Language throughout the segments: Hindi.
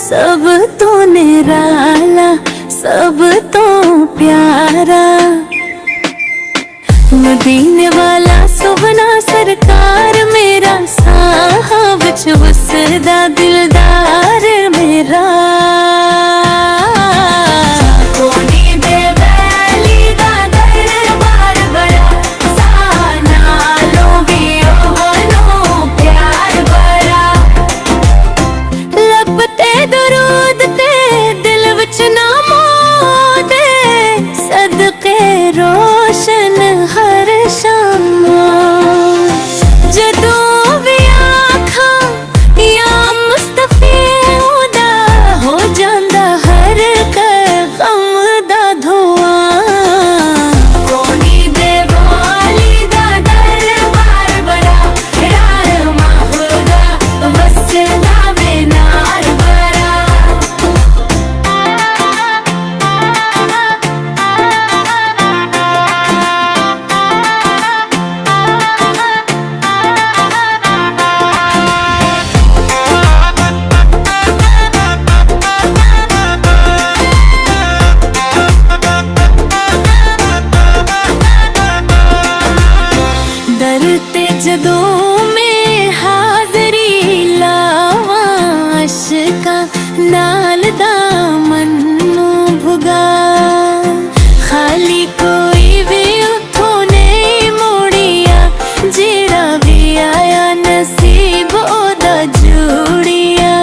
सब तो निराला, सब तो प्यारा। मदीने वाला सुबना सरकार मेरा, साहा विच वसदा दिलदार मेरा। रोशन हर शाम जदों भी आखा या मुस्तफे उदा हो जांदा हर गम दा धुआं। कोनी दे वाली दा दरबार बड़ा, रहमा खुदा वसदा में नार बड़ा। डरते जदों में हाज़री लावा, अशका नाल दामन नू भुगा। खाली कोई भी उठो नहीं मुड़िया, जेड़ा भी आया नसीब ओदा जुड़िया।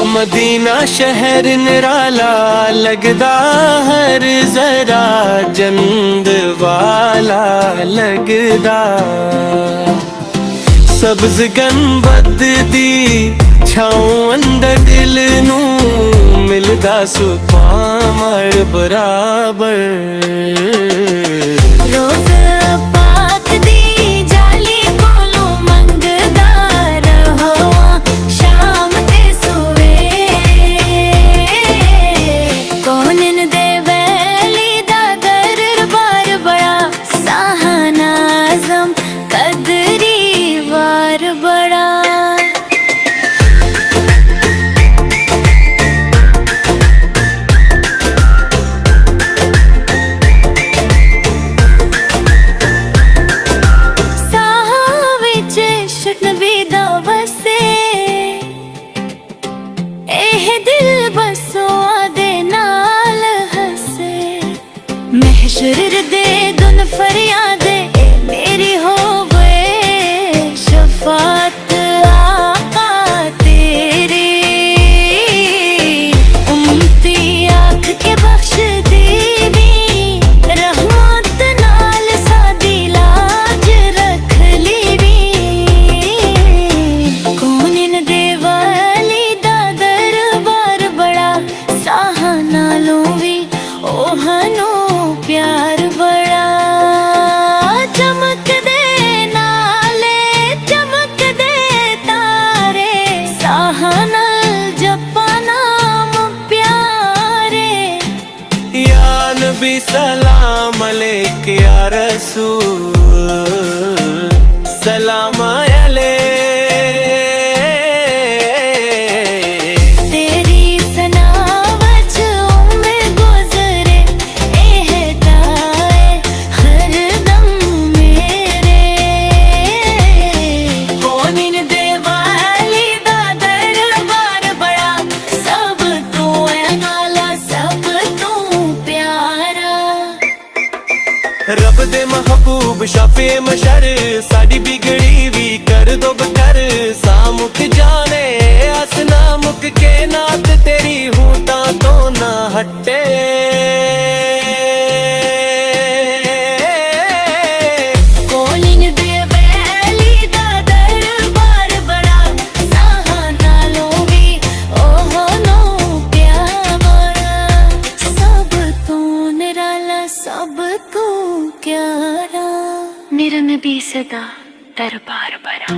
मदीना शहर निराला लगदा, हर जरा जन्नत वाला लगदा। सब्ज गंबद दी छाऊं अंदर दिल नू मिलदा सुभान मर बराबर। महशर दे दुन फरियादे मेरी हो गए, शफात आका तेरी। उम्मती आँख के बख्श देवी, रहमत नाल सादी लाज रख लीवी। कौन इन दे वाली दा दरबार बड़ा, साहा नालों भी ओहनो प्यार बड़ा। चमक दे नाले चमक दे तारे, साहा नाल जपा नाम प्यारे। या नबी सलाम अलैक या रसूल, सलाम अलैक। रब दे महबूब शाफे मशर, साड़ी बिगड़ी भी कर दो बकर। सामुख जाने असना मुख के नात तेरी हूता तो ना हटे। मेरा नबी सदा दरबार बड़ा।